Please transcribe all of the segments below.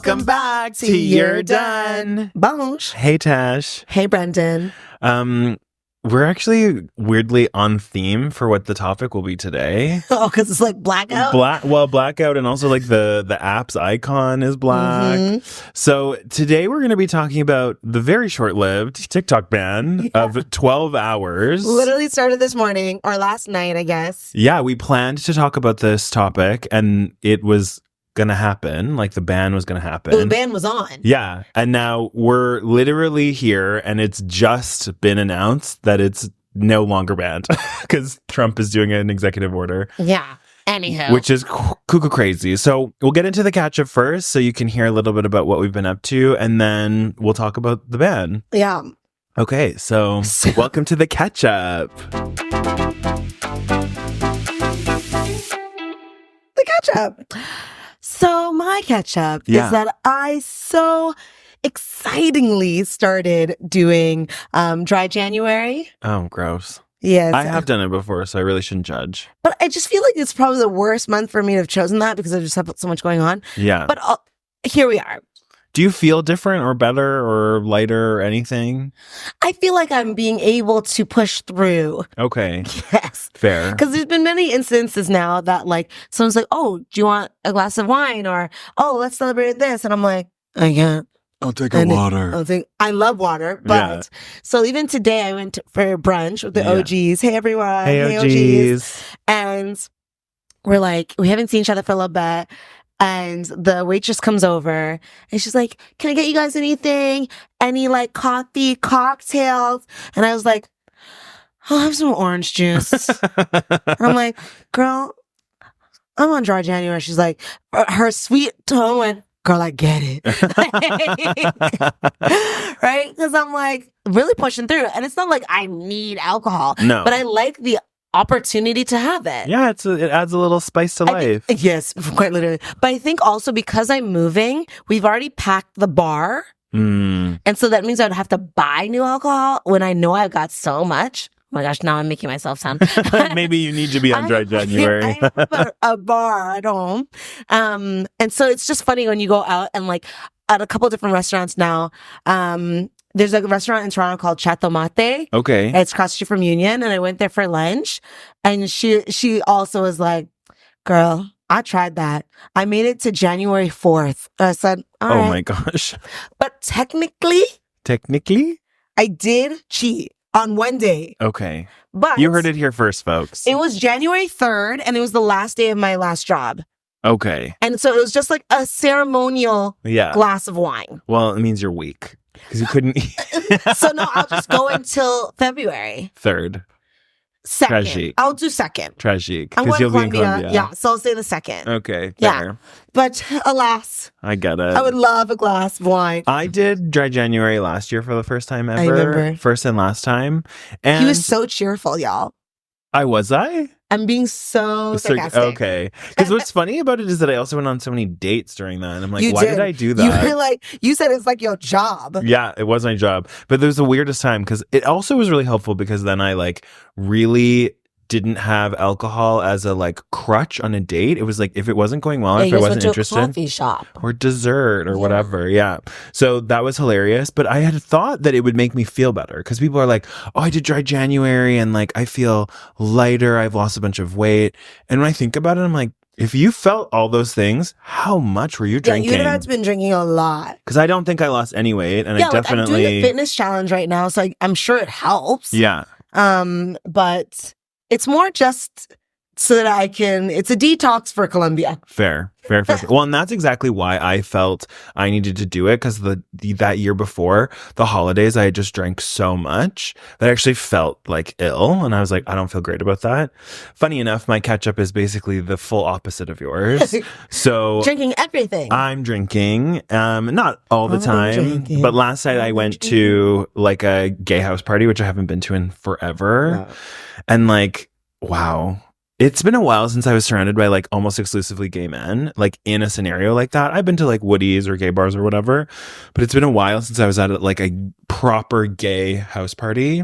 Welcome back to You're Done. Bonjour. Hey, Tash. Hey, Brendan. We're actually weirdly on theme for what the topic will be today. Oh, because it's like blackout? Blackout, and also like the app's icon is black. Mm-hmm. So today we're going to be talking about the very short-lived TikTok ban of 12 hours. Literally started this morning, or last night, I guess. Yeah, we planned to talk about this topic, and it was going to happen. Like, the ban was going to happen. The ban was on. Yeah. And now we're literally here, and it's just been announced that it's no longer banned because Trump is doing an executive order. Yeah. Anyhow. Which is cuckoo crazy. So we'll get into the catch up first so you can hear a little bit about what we've been up to, and then we'll talk about the ban. Yeah. Okay. So welcome to the catch up. The catch up. So my catch up is that I so excitingly started doing dry January. Oh, gross. Yes. I have done it before, so I really shouldn't judge. But I just feel like it's probably the worst month for me to have chosen that because I just have so much going on. Yeah. But here we are. Do you feel different or better or lighter or anything? I feel like I'm being able to push through. Okay. Yes. Fair. Because there's been many instances now that like someone's like, oh, do you want a glass of wine? Or, oh, let's celebrate this. And I'm like, I can't. I'll take a water. I love water. But so even today I went for brunch with the OGs. Hey, everyone. Hey, OGs. And we're like, we haven't seen each other for a little bit. And the waitress comes over and she's like, can I get you guys anything? Any like coffee, cocktails? And I was like, I'll have some orange juice. And I'm like, girl, I'm on dry January. She's like, her sweet tone went, girl, I get it. Right? Because I'm like really pushing through. And it's not like I need alcohol. No. But I like the opportunity to have it. Yeah, it adds a little spice to life. Yes, quite literally. But I think also because I'm moving, we've already packed the bar. And so that means I'd have to buy new alcohol when I know I've got so much. Oh my gosh, now I'm making myself sound. Maybe you need to be on dry January. I have a bar at home. And so it's just funny when you go out and like at a couple different restaurants now. There's a restaurant in Toronto called Chateau Mate. Okay. It's across the street from Union. And I went there for lunch. And she also was like, girl, I tried that. I made it to January 4th. I said, all right. Oh my gosh. But technically, I did cheat on one day. Okay. But you heard it here first, folks. It was January 3rd, and it was the last day of my last job. Okay. And so it was just like a ceremonial glass of wine. Well, it means you're weak because you couldn't eat. So no, I'll just go until February 3rd. 2nd. Tragic. I'll do 2nd. Tragic. I'm going to you'll be in Colombia. Yeah, so I'll say the 2nd. Okay, fair. Yeah. But alas, I get it. I would love a glass of wine. I did dry January last year for the first time ever. I remember. First and last time. And he was so cheerful, y'all. Was I? I'm being so sarcastic. Okay. Because what's funny about it is that I also went on so many dates during that. And I'm like, why did I do that? You were like, you said it's like your job. Yeah, it was my job. But there was the weirdest time because it also was really helpful because then I like really didn't have alcohol as a like crutch on a date. It was like if it wasn't going well, if I wasn't interested, a coffee shop or dessert or whatever. Yeah. So that was hilarious. But I had thought that it would make me feel better because people are like, oh, I did dry January and like I feel lighter. I've lost a bunch of weight. And when I think about it, I'm like, if you felt all those things, how much were you drinking? Yeah, you'd have been drinking a lot. Because I don't think I lost any weight, and I definitely. I'm doing a fitness challenge right now, so I'm sure it helps. Yeah. But it's more just so that I can. It's a detox for Colombia. Fair. Well, and that's exactly why I felt I needed to do it because that year before the holidays, I had just drank so much that I actually felt like ill, and I was like, I don't feel great about that. Funny enough, my catch up is basically the full opposite of yours. So drinking everything. I'm drinking, not all the time, but last night I went to like a gay house party, which I haven't been to in forever, and like, wow. It's been a while since I was surrounded by like almost exclusively gay men, like in a scenario like that. I've been to like Woody's or gay bars or whatever, but it's been a while since I was at like a proper gay house party.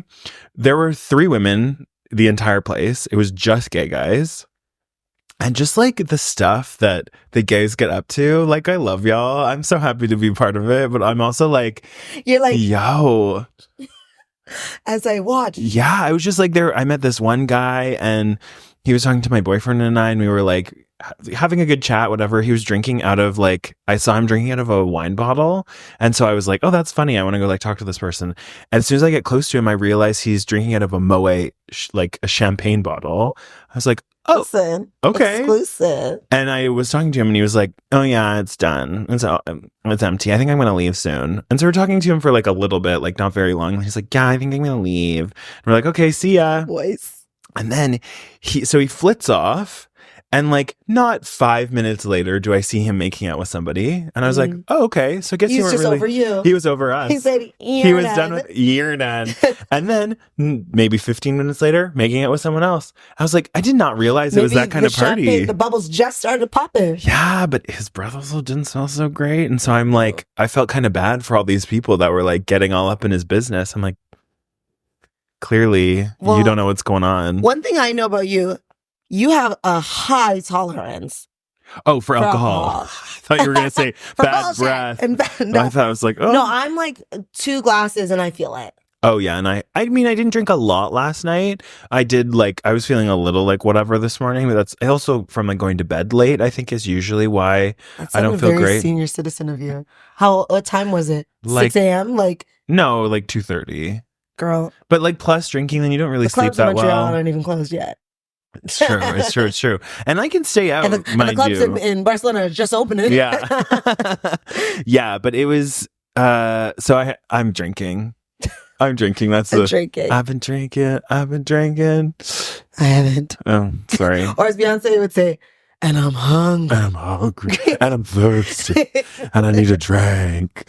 There were 3 women, the entire place. It was just gay guys. And just like the stuff that the gays get up to, like, I love y'all. I'm so happy to be part of it. But I'm also like, you're like, yo. As I watch. Yeah, I was just like there. I met this one guy and he was talking to my boyfriend and I, and we were like having a good chat, whatever. He was drinking out of like, I saw him drinking out of a wine bottle. And so I was like, oh, that's funny. I want to go like talk to this person. And as soon as I get close to him, I realize he's drinking out of a Moet, like a champagne bottle. I was like, oh, listen, okay. Exclusive. And I was talking to him and he was like, oh yeah, it's done. It's empty. I think I'm going to leave soon. And so we're talking to him for like a little bit, like not very long. And he's like, yeah, I think I'm going to leave. And we're like, okay, see ya. Voice. And then he flits off. And like not 5 minutes later, do I see him making out with somebody? And I was like, "Oh, okay." So I guess he was just over you. He was over us. He said, he was done with you're done. And then maybe 15 minutes later, making out with someone else. I was like, I did not realize it was that kind of party. The bubbles just started popping. Yeah, but his breath also didn't smell so great, and so I'm like, I felt kind of bad for all these people that were like getting all up in his business. I'm like, clearly, you don't know what's going on. One thing I know about you. You have a high tolerance. Oh, for alcohol. I thought you were going to say bad breath. No. I thought I was like, oh. No, I'm like 2 glasses and I feel it. Oh, yeah. And I mean, I didn't drink a lot last night. I did like, I was feeling a little like whatever this morning, but that's also from like going to bed late, I think is usually why I don't feel great. Senior citizen of you. What time was it? Like, 6 a.m.? Like, no, like 2:30. Girl. But like plus drinking, then you don't really sleep that well. The clubs in Montreal aren't even closed yet. It's true. And I can stay out, and the clubs in Barcelona are just opening. Yeah. Yeah, but it was, so I'm drinking. Drinking. That's drinking. I've been drinking. I haven't. Oh, sorry. Or as Beyonce would say, and I'm hungry. And I'm thirsty. And I need a drink.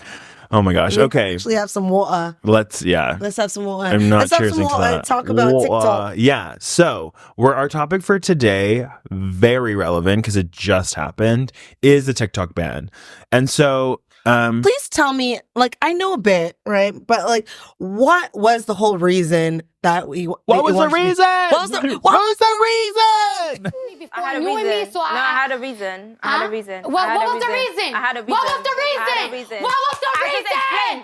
Oh my gosh. Okay. Actually have some water. Let's have some water. I'm not cheersing to that. Talk about TikTok. Yeah. So our topic for today, very relevant because it just happened, is the TikTok ban. And so please tell me, like, I know a bit, right? But like, what was the whole reason that we? What was the reason? What was the reason? I had a reason. I had a reason. What was the reason? What was the reason?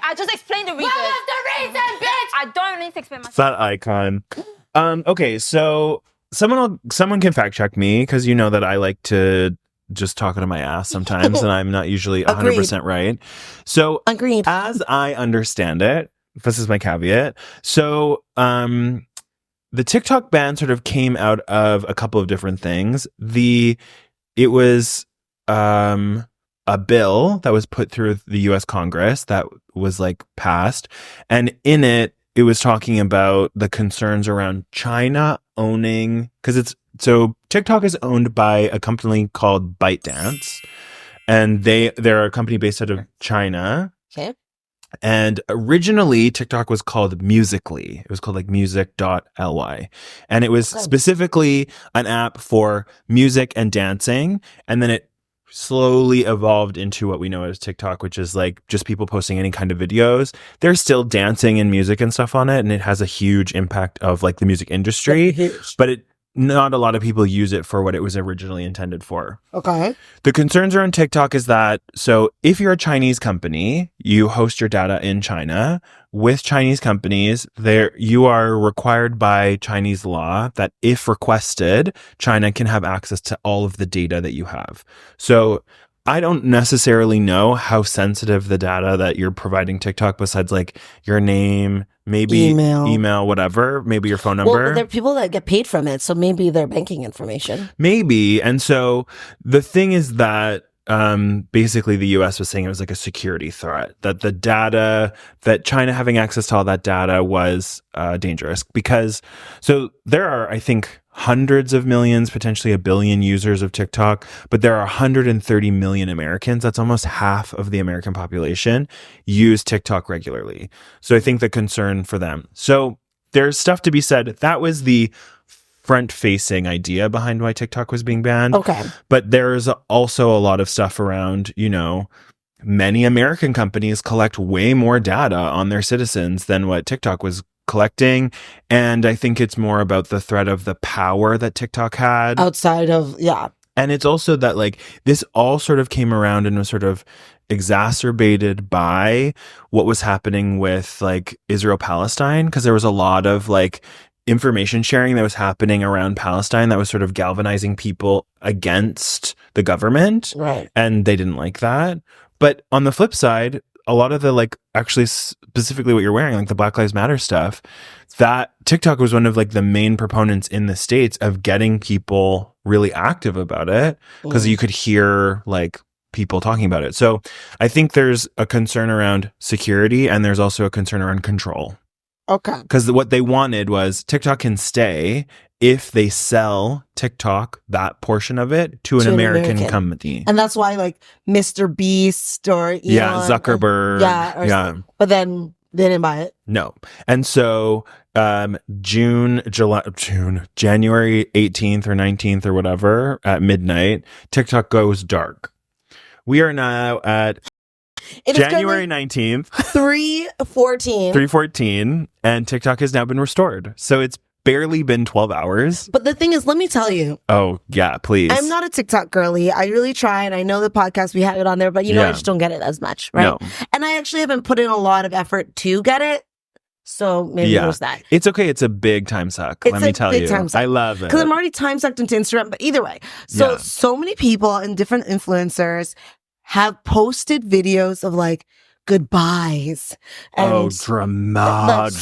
I just explained the reason. What was the reason, bitch? I don't need to explain myself. That icon. Okay, so someone can fact check me because you know that I like to just talk out of my ass sometimes, and I'm not usually 100% right. So, agreed. As I understand it, this is my caveat. So, the TikTok ban sort of came out of a couple of different things. It was a bill that was put through the U.S. Congress that was like passed, and in it was talking about the concerns around China owning, because TikTok is owned by a company called ByteDance, and they're a company based out of China. Okay. And originally TikTok was called Musical.ly. It was called like music.ly. And it was specifically an app for music and dancing. And then it slowly evolved into what we know as TikTok, which is like just people posting any kind of videos. There's still dancing and music and stuff on it, and it has a huge impact of like the music industry, but not a lot of people use it for what it was originally intended for. Okay. The concerns around TikTok is that, so if you're a Chinese company, you host your data in China. With Chinese companies, you are required by Chinese law that if requested, China can have access to all of the data that you have. So I don't necessarily know how sensitive the data that you're providing TikTok, besides like your name, maybe email, whatever, maybe your phone number. Well, there are people that get paid from it, so maybe their banking information. Maybe. And so the thing is that basically the US was saying it was like a security threat, that the data, that China having access to all that data was dangerous, because so there are, I think, hundreds of millions, potentially 1 billion users of TikTok, but there are 130 million Americans. That's almost half of the American population use TikTok regularly. So I think the concern for them. So there's stuff to be said. That was the front-facing idea behind why TikTok was being banned. Okay. But there's also a lot of stuff around, many American companies collect way more data on their citizens than what TikTok was collecting. And I think it's more about the threat of the power that TikTok had. Outside of, And it's also that like this all sort of came around and was sort of exacerbated by what was happening with like Israel Palestine, because there was a lot of like information sharing that was happening around Palestine that was sort of galvanizing people against the government. Right. And they didn't like that. But on the flip side, a lot of the like actually specifically what you're wearing, like the Black Lives Matter stuff, that TikTok was one of like the main proponents in the States of getting people really active about it, because you could hear like people talking about it. So I think there's a concern around security and there's also a concern around control. Okay. Because what they wanted was TikTok can stay if they sell TikTok, that portion of it, to an American company. And that's why like Mr. Beast or Elon, Zuckerberg. But then they didn't buy it. No. And so January 18th or 19th or whatever at midnight, TikTok goes dark. We are now at January 19th, 3:14, and TikTok has now been restored. So it's barely been 12 hours. But the thing is, let me tell you. Oh, yeah, please. I'm not a TikTok girly. I really try, and I know the podcast, we have it on there, but I just don't get it as much, right? No. And I actually haven't put in a lot of effort to get it. So maybe there's that. It's okay. It's a big time suck. Let me tell you. I love it. Because I'm already time sucked into Instagram, but either way. So many people and different influencers have posted videos of like goodbyes. And so much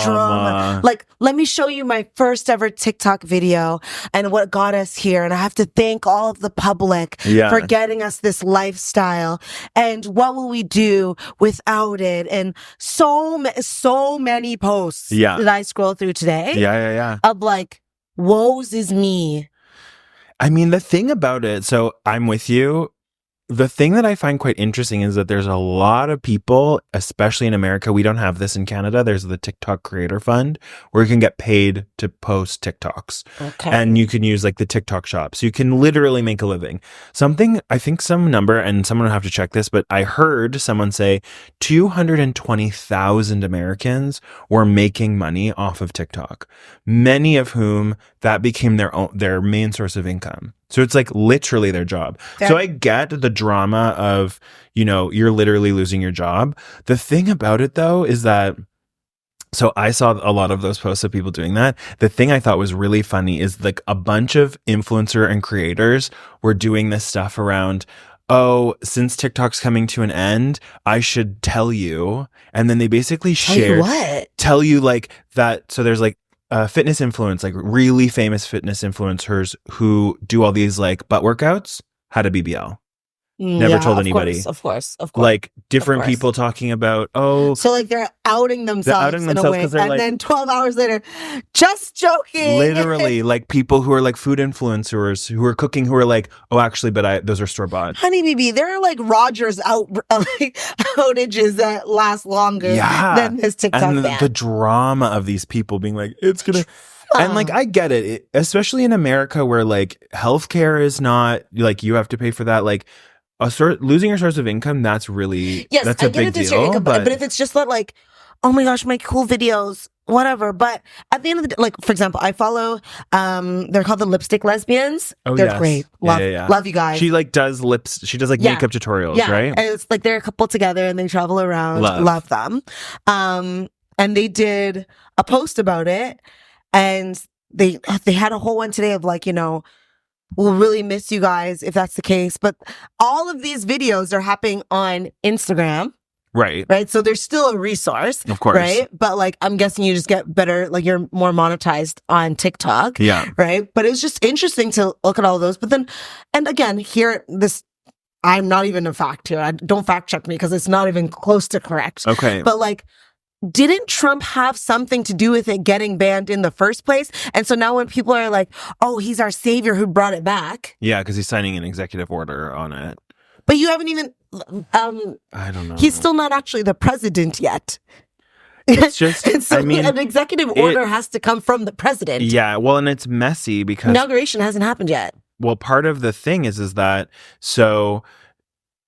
drama. Like, let me show you my first ever TikTok video and what got us here. And I have to thank all of the public for getting us this lifestyle. And what will we do without it? And so many posts that I scroll through today. Of like, woes is me. I mean, the thing about it, so I'm with you. The thing that I find quite interesting is that there's a lot of people, especially in America, we don't have this in Canada. There's the TikTok Creator Fund where you can get paid to post TikToks. Okay. And you can use like the TikTok shop. So you can literally make a living. I think some number, and someone will have to check this, but I heard someone say 220,000 Americans were making money off of TikTok, many of whom that became their main source of income. So it's like literally their job. So I get the drama of, you're literally losing your job. The thing about it though is that, so I saw a lot of those posts of people doing that. The thing I thought was really funny is like a bunch of influencer and creators were doing this stuff around, oh, since TikTok's coming to an end, I should tell you. And then they basically tell you like that. So there's like, fitness influence, like really famous fitness influencers who do all these like butt workouts, had a BBL. Never told anybody. Of course. Like different people talking about, so like they're outing themselves in a way, and like, then 12 hours later, just joking. Literally, like people who are like food influencers who are cooking, who are like, oh, actually, but those are store bought. Honey, BB, there are like Rogers outages that last longer than this TikTok. And the drama of these people being like, it's gonna. And like, I get it, especially in America where like healthcare is not like you have to pay for that. Like, losing your source of income, that's really that's a big deal. Income, but if it's just not like, oh my gosh, my cool videos, whatever. But at the end of the day, like for example, I follow they're called the Lipstick Lesbians. Oh, they're great. Love you guys. She like does lips. She does like makeup tutorials, right? And it's like they're a couple together and they travel around. Love them. And they did a post about it, and they had a whole one today of like, we'll really miss you guys if that's the case. But all of these videos are happening on Instagram. Right. So there's still a resource. Of course. Right. But like, I'm guessing you just get better, like you're more monetized on TikTok. Yeah. Right. But it's just interesting to look at all of those. But then, and again, I'm not even a fact here. Don't fact check me because it's not even close to correct. Okay. But like, didn't Trump have something to do with it getting banned in the first place? And so now when people are like, oh, he's our savior who brought it back. Yeah, because he's signing an executive order on it. But you haven't even, I don't know. He's still not actually the president yet. It's just, an executive order has to come from the president. Yeah, well, and it's messy because inauguration hasn't happened yet. Well, part of the thing is that, so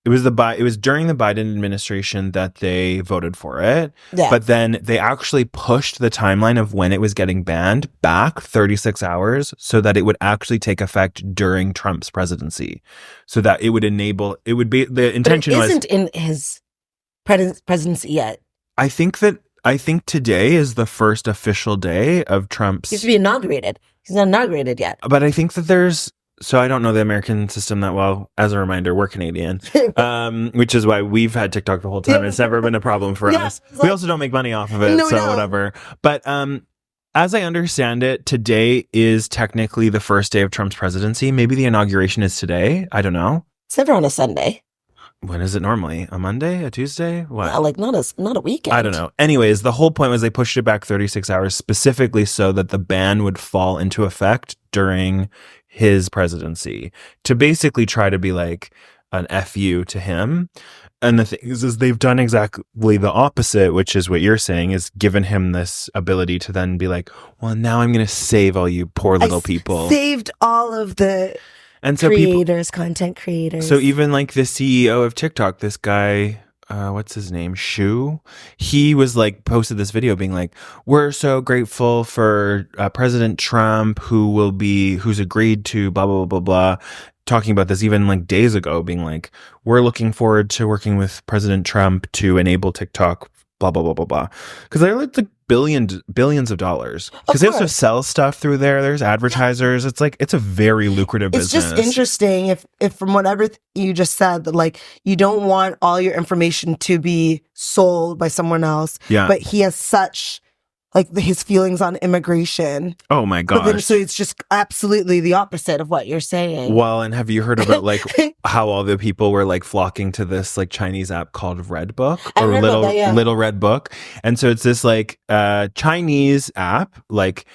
it was during the Biden administration that they voted for it. Yeah. But then they actually pushed the timeline of when it was getting banned back 36 hours so that it would actually take effect during Trump's presidency. So that it would be the intention but it isn't in his presidency yet. I think today is the first official day of Trump's. He should be inaugurated. He's not inaugurated yet. But I think that so I don't know the American system that well. As a reminder, we're Canadian, which is why we've had TikTok the whole time. It's never been a problem for us. We also don't make money off of it, so whatever. But as I understand it, today is technically the first day of Trump's presidency. Maybe the inauguration is today. I don't know. It's never on a Sunday. When is it normally? A Monday? A Tuesday? What? Yeah, like not a weekend. I don't know. Anyways, the whole point was they pushed it back 36 hours specifically so that the ban would fall into effect during his presidency to basically try to be like an FU to him. And the thing is they've done exactly the opposite, which is what you're saying, is given him this ability to then be like, well, now I'm going to save all you poor little people. Saved all of the... And so content creators. So even like the CEO of TikTok, this guy, what's his name? Shu. He was like posted this video being like, we're so grateful for President Trump who's agreed to blah, blah, blah, blah, blah. Talking about this even like days ago, being like, we're looking forward to working with President Trump to enable TikTok, blah, blah, blah, blah, blah. Because they're like the billions of dollars. Because they also sell stuff through there. There's advertisers. It's like, it's a very lucrative business. It's just interesting if from whatever you just said, that like, you don't want all your information to be sold by someone else. Yeah. But he has such... like his feelings on immigration. Oh my gosh. But then, so it's just absolutely the opposite of what you're saying. Well, and have you heard about like how all the people were like flocking to this like Chinese app called Red Book or Little Red Book? And so it's this like Chinese app, like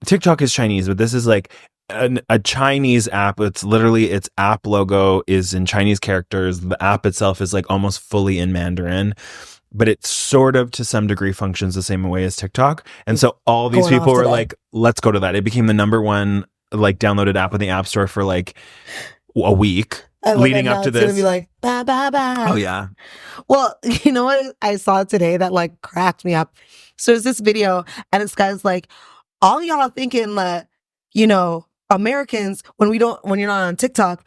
TikTok is Chinese, but this is like a Chinese app. It's literally its app logo is in Chinese characters. The app itself is like almost fully in Mandarin. But it sort of, to some degree, functions the same way as TikTok. And so all these people were like, let's go to that. It became the number one, like, downloaded app in the App Store for, like, a week leading up to this. It's going to be like, ba, ba, ba. Oh, yeah. Well, you know what I saw today that, like, cracked me up? So there's this video, and this guy's like, all y'all are thinking that, you know, Americans, when you're not on TikTok,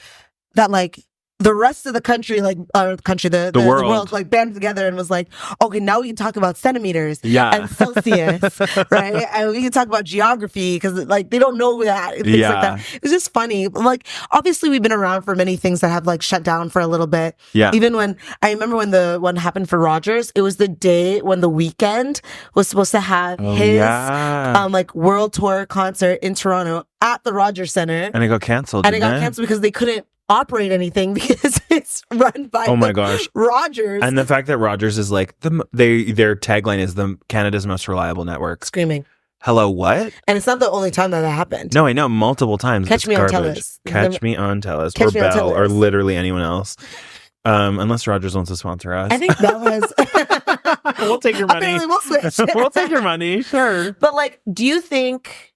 that, like, the rest of the country, like the world, like band together and was like, okay, now we can talk about centimeters and Celsius, right? And we can talk about geography because like they don't know that and things like that. It's just funny. Like obviously we've been around for many things that have like shut down for a little bit. Yeah. Even when I remember when the one happened for Rogers, it was the day when The Weeknd was supposed to have his like world tour concert in Toronto at the Rogers Center, and it got canceled. And it got canceled because they couldn't operate anything because it's run by Rogers. And the fact that Rogers is like their tagline is the Canada's most reliable network. Screaming. Hello, what? And it's not the only time that happened. No, I know, multiple times. Catch me on Telus. Catch me on Telus. Or Bell or literally anyone else. Unless Rogers wants to sponsor us. I think that was we'll take your money. Apparently we'll switch. We'll take your money, sure. But like, do you think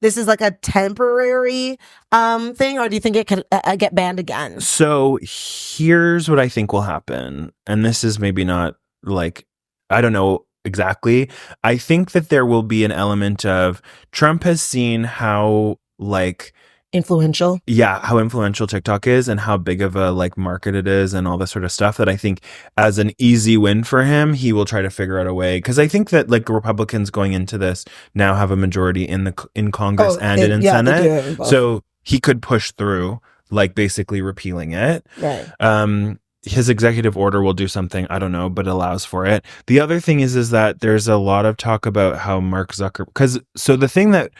this is like a temporary thing, or do you think it could get banned again? So here's what I think will happen. And this is maybe not like, I don't know exactly. I think that there will be an element of Trump has seen how like influential. Yeah, how influential TikTok is and how big of a like market it is and all this sort of stuff that I think as an easy win for him, he will try to figure out a way. Because I think that like Republicans going into this now have a majority in Congress and in Senate. So he could push through like basically repealing it. Right. His executive order will do something, I don't know, but allows for it. The other thing is that there's a lot of talk about how Mark Zuckerberg, so the thing that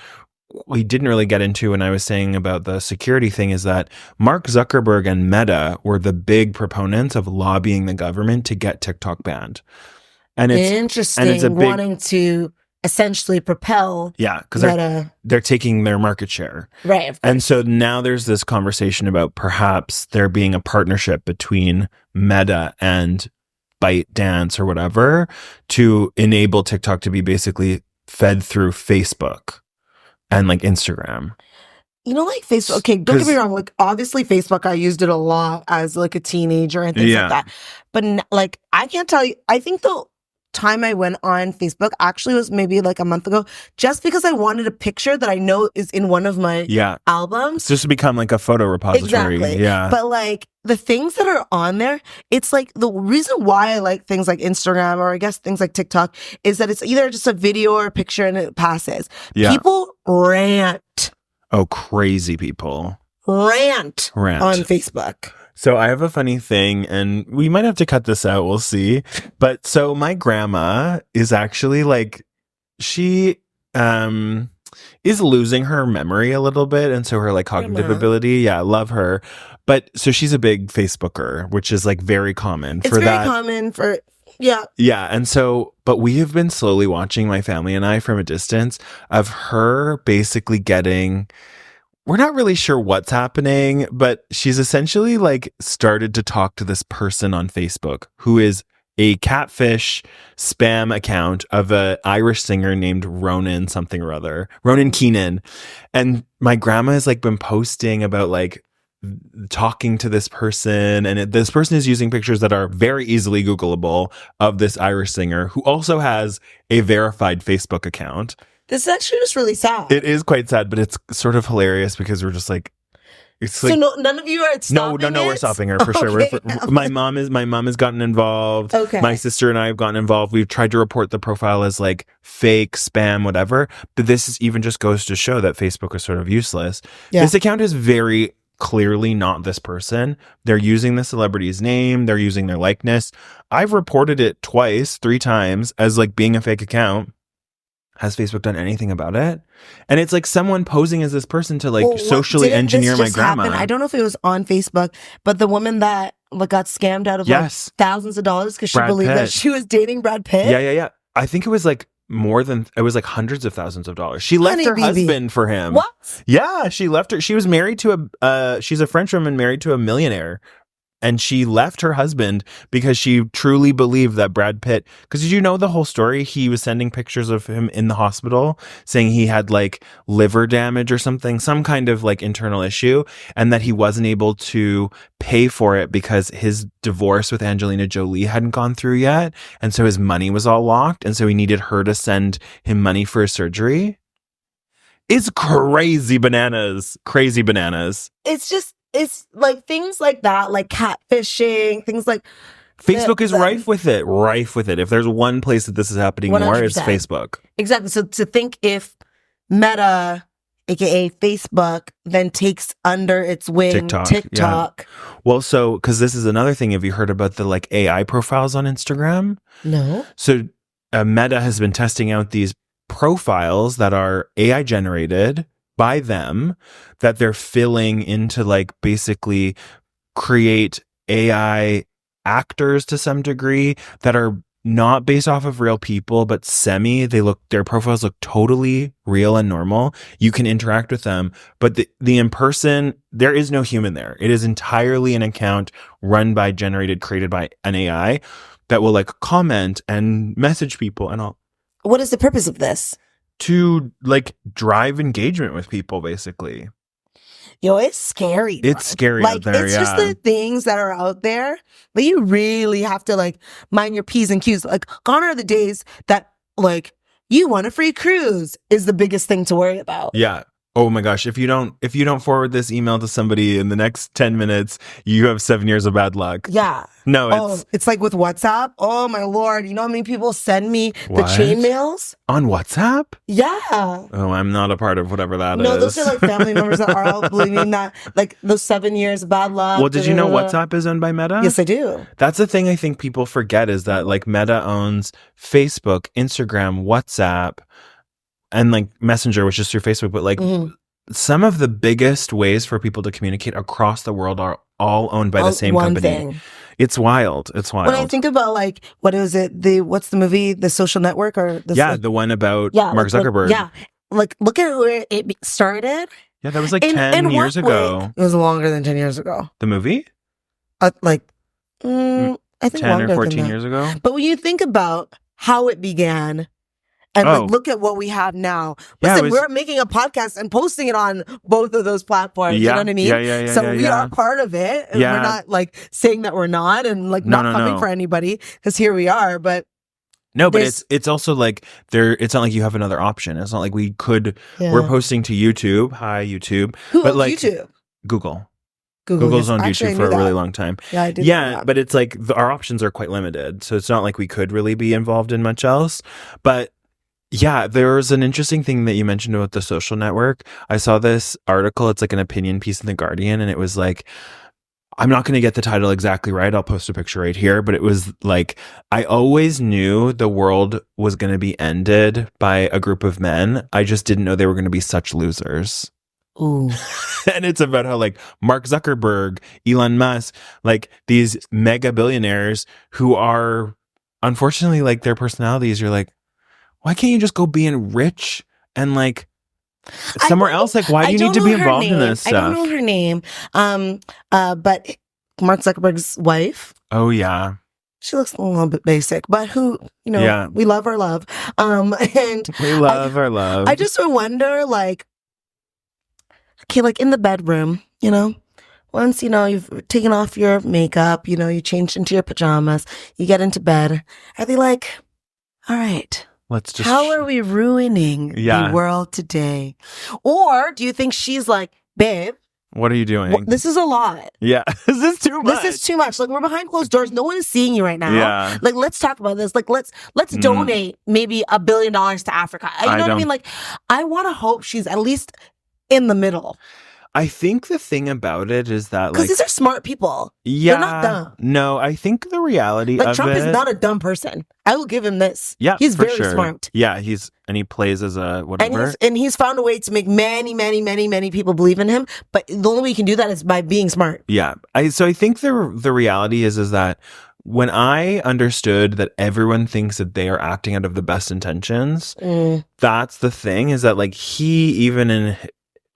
we didn't really get into when I was saying about the security thing is that Mark Zuckerberg and Meta were the big proponents of lobbying the government to get TikTok banned. And it's interesting, and it's wanting to essentially propel. Yeah, because they're taking their market share. Right. And so now there's this conversation about perhaps there being a partnership between Meta and ByteDance or whatever to enable TikTok to be basically fed through Facebook and like Instagram. You know, like Facebook. Okay, don't get me wrong. Like, obviously, Facebook, I used it a lot as like a teenager and things like that. But like, I can't tell you. I think the time I went on Facebook actually was maybe like a month ago, just because I wanted a picture that I know is in one of my albums. It's just to become like a photo repository. Exactly. Yeah. But like the things that are on there, it's like the reason why I like things like Instagram or I guess things like TikTok is that it's either just a video or a picture and it passes. Yeah. People rant. Oh, crazy people. Rant on Facebook. So I have a funny thing, and we might have to cut this out. We'll see. But so my grandma is actually like, she is losing her memory a little bit. And so her like cognitive ability. Yeah, I love her. But so she's a big Facebooker, which is like very common for that. It's very common for... Yeah. Yeah. And so, but we have been slowly watching, my family and I, from a distance, of her basically getting, we're not really sure what's happening, but she's essentially like started to talk to this person on Facebook who is a catfish spam account of an Irish singer named Ronan something or other, Ronan Keenan. And my grandma has like been posting about like talking to this person, and this person is using pictures that are very easily Googleable of this Irish singer who also has a verified Facebook account. This is actually just really sad. It is quite sad, but it's sort of hilarious because we're just like, it's so like, none of you are stopping No, we're stopping her for sure. My mom has gotten involved. Okay. My sister and I have gotten involved. We've tried to report the profile as like fake, spam, whatever. But this is even just goes to show that Facebook is sort of useless. Yeah. This account is very clearly not this person. They're using the celebrity's name. They're using their likeness. I've reported it 3 times as like being a fake account. Has Facebook done anything about it? And it's like someone posing as this person to like socially engineer my grandma. I don't know if it was on Facebook, but the woman that like got scammed out of like thousands of dollars because she believed that she was dating Brad Pitt. Yeah. I think it was like like hundreds of thousands of dollars. She left her husband for him. What? Yeah, she left her. She was married to she's a French woman married to a millionaire. And she left her husband because she truly believed that Brad Pitt, because did you know the whole story? He was sending pictures of him in the hospital saying he had like liver damage or something, some kind of like internal issue, and that he wasn't able to pay for it because his divorce with Angelina Jolie hadn't gone through yet. And so his money was all locked. And so he needed her to send him money for his surgery. It's crazy bananas. Crazy bananas. It's like things like that, like catfishing, things like Facebook is rife with it. If there's one place that this is happening 100%. More, it's Facebook. Exactly. So to think if Meta, aka Facebook, then takes under its wing TikTok. Yeah. Well, so because this is another thing. Have you heard about the like AI profiles on Instagram? No. So Meta has been testing out these profiles that are AI generated by them, that they're filling into like basically create AI actors to some degree that are not based off of real people, but their profiles look totally real and normal. You can interact with them, but the in-person, there is no human there. It is entirely an account created by an AI that will like comment and message people and all. What is the purpose of this? To like drive engagement with people, basically. Yo, it's scary. It's scary like, out there. It's just the things that are out there that you really have to like mind your P's and Q's. Like, gone are the days that like you want a free cruise is the biggest thing to worry about. Yeah. Oh my gosh. If you don't forward this email to somebody in the next 10 minutes, you have 7 years of bad luck. Yeah. No, it's like with WhatsApp. Oh my Lord. You know how many people send me the chain mails? On WhatsApp? Yeah. Oh, I'm not a part of whatever that is. No, those are like family members that are all believing that, like those 7 years of bad luck. Well, did you know WhatsApp is owned by Meta? Yes, I do. That's the thing I think people forget is that like Meta owns Facebook, Instagram, WhatsApp, and like Messenger, which is through Facebook, but like some of the biggest ways for people to communicate across the world are all owned by the same company. Thing. It's wild. It's wild. When I think about like, what's the movie, The Social Network or the one about Mark Zuckerberg. Like look at where it started. Yeah, that was like 10 years ago. It was longer than 10 years ago. The movie? I think 10 or 14 years ago. But when you think about how it began And like, look at what we have now. Listen, we're making a podcast and posting it on both of those platforms. You know what I mean? Yeah. So we are part of it. And we're not like saying that we're not and like not coming for anybody because here we are. But no, but it's also like it's not like you have another option. It's not like we could. Yeah. We're posting to YouTube. Hi, YouTube. Who owns YouTube? Google. Google's on YouTube for a really long time. Yeah, I did. Yeah, but it's like our options are quite limited. So it's not like we could really be involved in much else. But yeah, there was an interesting thing that you mentioned about the social network. I saw this article. It's like an opinion piece in The Guardian. And it was like, I'm not going to get the title exactly right. I'll post a picture right here. But it was like, I always knew the world was going to be ended by a group of men. I just didn't know they were going to be such losers. Ooh. And it's about how like Mark Zuckerberg, Elon Musk, like these mega billionaires who are unfortunately like their personalities, you're like, why can't you just go being rich and like somewhere else? Like, why do you need to be involved in this stuff? I don't know her name. But Mark Zuckerberg's wife. Oh yeah. She looks a little bit basic, but who, you know, we love our love. And we love our love. I just wonder, like, okay, like in the bedroom, you know, once, you know, you've taken off your makeup, you know, you change into your pajamas, you get into bed. Are they like, all right, how are we ruining the world today? Or do you think she's like, babe, what are you doing? This is a lot. Yeah. This is too much. This is too much. Like, we're behind closed doors. No one is seeing you right now. Yeah. Like, let's talk about this. Like, let's donate maybe $1 billion to Africa. You know what I mean? Like, I want to hope she's at least in the middle. I think the thing about it is that, like, because these are smart people. Yeah. They're not dumb. No, I think the reality of Trump it, is not a dumb person. I will give him this. Yeah, he's very sure. smart. Yeah, and he plays as a whatever. And he's found a way to make many people believe in him. But the only way you can do that is by being smart. Yeah. So I think the reality is that when I understood that everyone thinks that they are acting out of the best intentions, that's the thing, is that like he, even in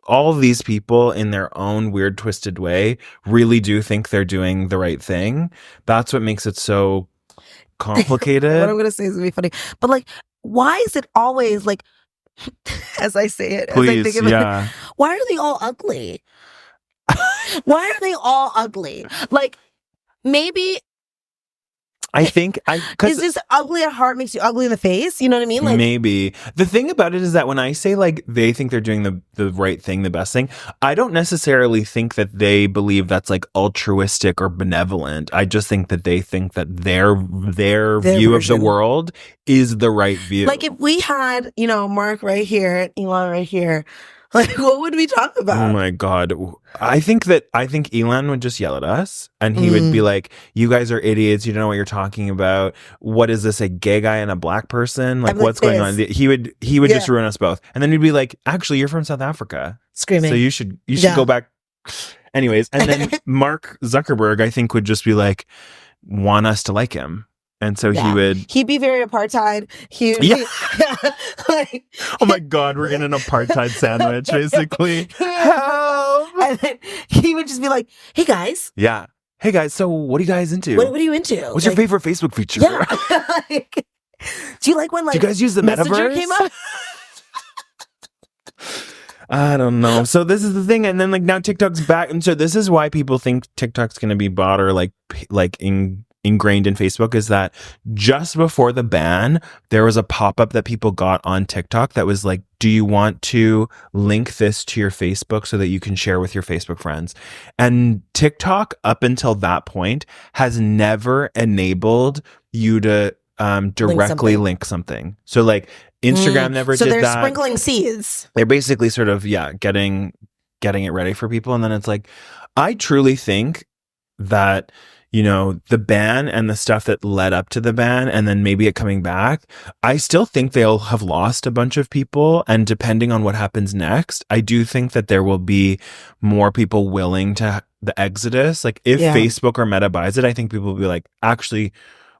all of these people in their own weird, twisted way, really do think they're doing the right thing. That's what makes it so complicated. What I'm going to say is going to be funny. But like, why is it always like, as I say it, please, as I think of it, why are they all ugly? Why are they all ugly? Like, maybe I think is this ugly at heart makes you ugly in the face? You know what I mean? Like, maybe. The thing about it is that when I say like they think they're doing the right thing, the best thing, I don't necessarily think that they believe that's like altruistic or benevolent. I just think that they think that their view of the world is the right view. Like, if we had, you know, Mark right here, Elon right here, like, what would we talk about? Oh my God. I think Elon would just yell at us and he would be like, you guys are idiots. You don't know what you're talking about. What is this, a gay guy and a black person? Like, what's going on? He would just ruin us both. And then we'd be like, actually, you're from South Africa. Screaming. So you should go back. Anyways. And then Mark Zuckerberg, I think, would just be like, want us to like him. And so he'd be very apartheid. Like, oh my God, we're in an apartheid sandwich, basically. Help! And then he would just be like, hey guys. Yeah. Hey guys, so what are you guys into? What are you into? What's your favorite Facebook feature? Yeah. Like, do you like when, like, do you guys use the Messenger metaverse? Came up? I don't know. So this is the thing. And then like now TikTok's back. And so this is why people think TikTok's going to be bought or like ingrained in Facebook, is that just before the ban, there was a pop-up that people got on TikTok that was like, do you want to link this to your Facebook so that you can share with your Facebook friends? And TikTok, up until that point, has never enabled you to directly link something. So like Instagram never did that. So they're sprinkling seeds. They're basically sort of, getting it ready for people. And then it's like, I truly think that, you know, the ban and the stuff that led up to the ban and then maybe it coming back, I still think they'll have lost a bunch of people. And depending on what happens next, I do think that there will be more people willing to the exodus. Like if Facebook or Meta buys it, I think people will be like, actually,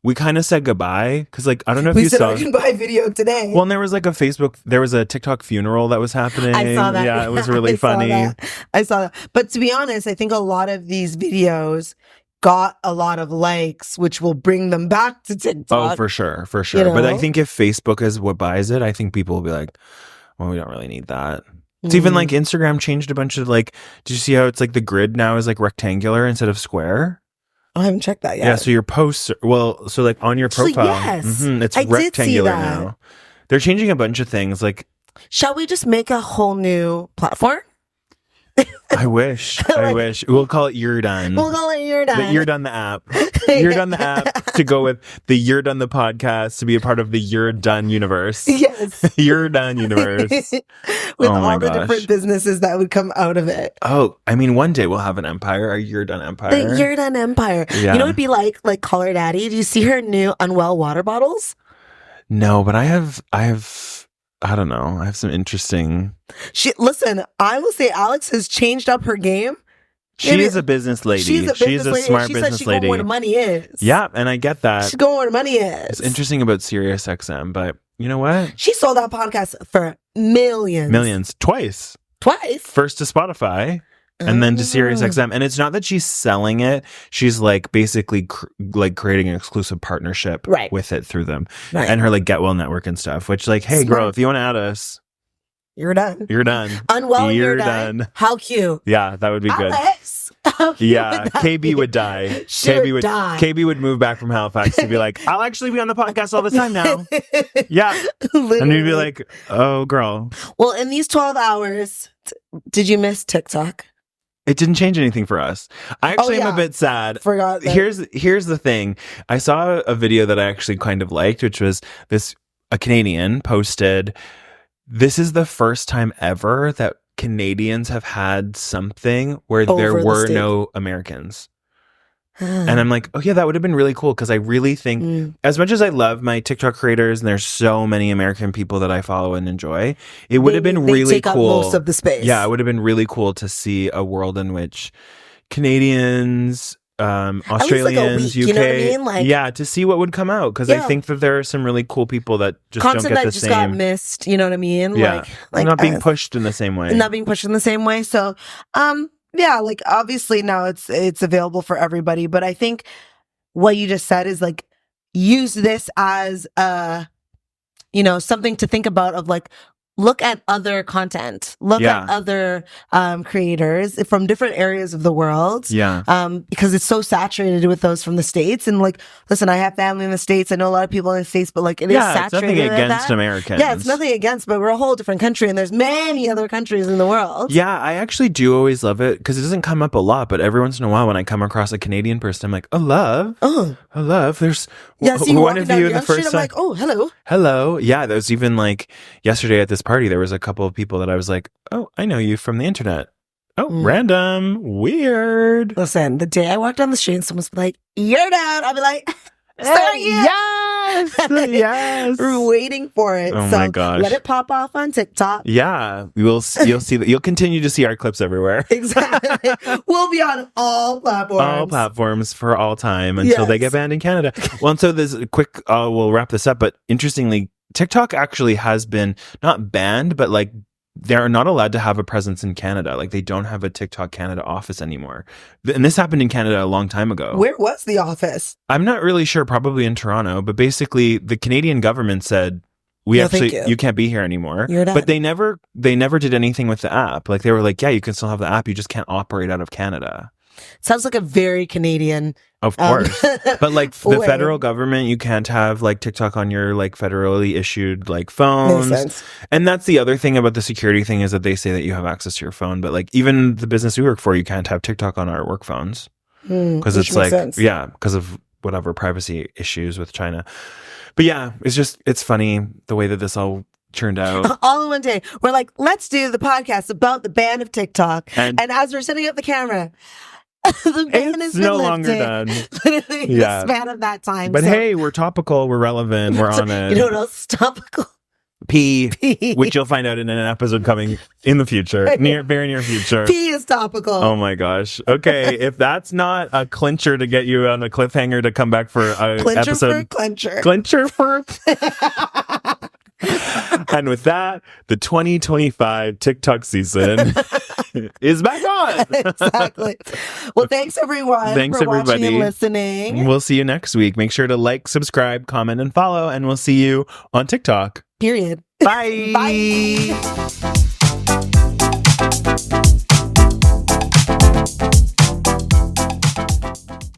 we kind of said goodbye. Cause like, I don't know if you saw. We said goodbye video today. Well, and there was like a TikTok funeral that was happening. I saw that. Yeah, it was really funny. I saw that. But to be honest, I think a lot of these videos, got a lot of likes, which will bring them back to TikTok. Oh, for sure. You know? But I think if Facebook is what buys it, I think people will be like, well, we don't really need that. It's even like Instagram changed a bunch of like, did you see how it's like the grid now is like rectangular instead of square? I haven't checked that yet. Yeah, so your posts, so like on your profile, yes, it's I did rectangular see that. now. They're changing a bunch of things. Like, shall we just make a whole new platform? I wish. We'll call it URDONE. We'll call it URDONE. The URDONE the app. URDONE the app to go with the URDONE the podcast to be a part of the URDONE universe. Yes. URDONE universe. With Oh my all the gosh. different businesses that would come out of it. Oh, I mean, one day we'll have an empire, a URDONE empire. The URDONE empire. Yeah. You know what it'd be like Color Daddy? Do you see her new Unwell water bottles? No, but I have, I don't know. I have some interesting. Listen, I will say Alex has changed up her game. She is a business lady. She's a smart business lady. She's going where the money is. Yeah, and I get that. She's going where the money is. It's interesting about Sirius XM, but you know what? She sold that podcast for millions. Millions. Twice. First to Spotify. And then to Sirius XM. And it's not that she's selling it. She's like basically like creating an exclusive partnership with it through them. Right. And her like Get Well network and stuff, which like, hey, girl, if you want to add us, you're done. Unwell, you're done. How cute. Yeah, that would be good. Yeah, KB would die. KB would move back from Halifax to be like, I'll actually be on the podcast all the time now. Yeah. Literally. And you'd be like, oh, girl. Well, in these 12 hours, did you miss TikTok? It didn't change anything for us. I actually am a bit sad. Forgot that. Here's the thing. I saw a video that I actually kind of liked, which was a Canadian posted, this is the first time ever that Canadians have had something where there were no Americans. And I'm like, oh yeah, that would have been really cool, because I really think, as much as I love my TikTok creators and there's so many American people that I follow and enjoy, it would have been really take cool. Up most of the space. Yeah, it would have been really cool to see a world in which Canadians, Australians, UK, you know what I mean? Like, to see what would come out, because I think that there are some really cool people that just don't get the same. Got missed. You know what I mean? Yeah, like not being pushed in the same way. So, yeah, like obviously now it's available for everybody, but I think what you just said is like, use this as something to think about, of like, look at other content, look at other creators from different areas of the world. Yeah. Because it's so saturated with those from the States. And like, listen, I have family in the States. I know a lot of people in the States, but like, it is saturated. It's nothing against Americans. Yeah, it's nothing against, but we're a whole different country, and there's many other countries in the world. Yeah, I actually do always love it, because it doesn't come up a lot, but every once in a while when I come across a Canadian person, I'm like, oh, love. There's one of you the first time. I'm like, oh, hello. Yeah, there was even like yesterday at this party, there was a couple of people that I was like, oh, I know you from the internet. Oh, random, weird. Listen, the day I walked down the street and someone's like, you're down, I'll be like, yes. We're waiting for it. Oh my gosh. Let it pop off on TikTok. Yeah, you'll see that. You'll continue to see our clips everywhere. Exactly. We'll be on all platforms. All platforms for all time until they get banned in Canada. Well, and so there's a quick, we'll wrap this up, but interestingly, TikTok actually has been not banned, but like, they're not allowed to have a presence in Canada. Like, they don't have a TikTok Canada office anymore. And this happened in Canada a long time ago. Where was the office? I'm not really sure, probably in Toronto, but basically the Canadian government said, you can't be here anymore. But they never did anything with the app. Like, they were like, yeah, you can still have the app, you just can't operate out of Canada. Sounds like a very Canadian. Of course. But like the federal government, you can't have like TikTok on your like federally issued like phones. Makes sense. And that's the other thing about the security thing, is that they say that you have access to your phone, but like even the business we work for, you can't have TikTok on our work phones. Because it's like, because of whatever privacy issues with China. But yeah, it's funny the way that this all turned out. All in one day. We're like, let's do the podcast about the ban of TikTok. And as we're setting up the camera, the ban is no longer done. Literally the span of that time. But hey, we're topical, we're relevant, we're on it. You know what else is topical? P, which you'll find out in an episode coming in the future, very near future. P is topical. Oh my gosh. Okay, if that's not a clincher to get you on a cliffhanger to come back for a episode. Clincher. Clincher for. And with that, the 2025 TikTok season is back on. Exactly. Well, thanks everyone for watching and listening. We'll see you next week. Make sure to like, subscribe, comment, and follow, and we'll see you on TikTok. Period. Bye. Bye.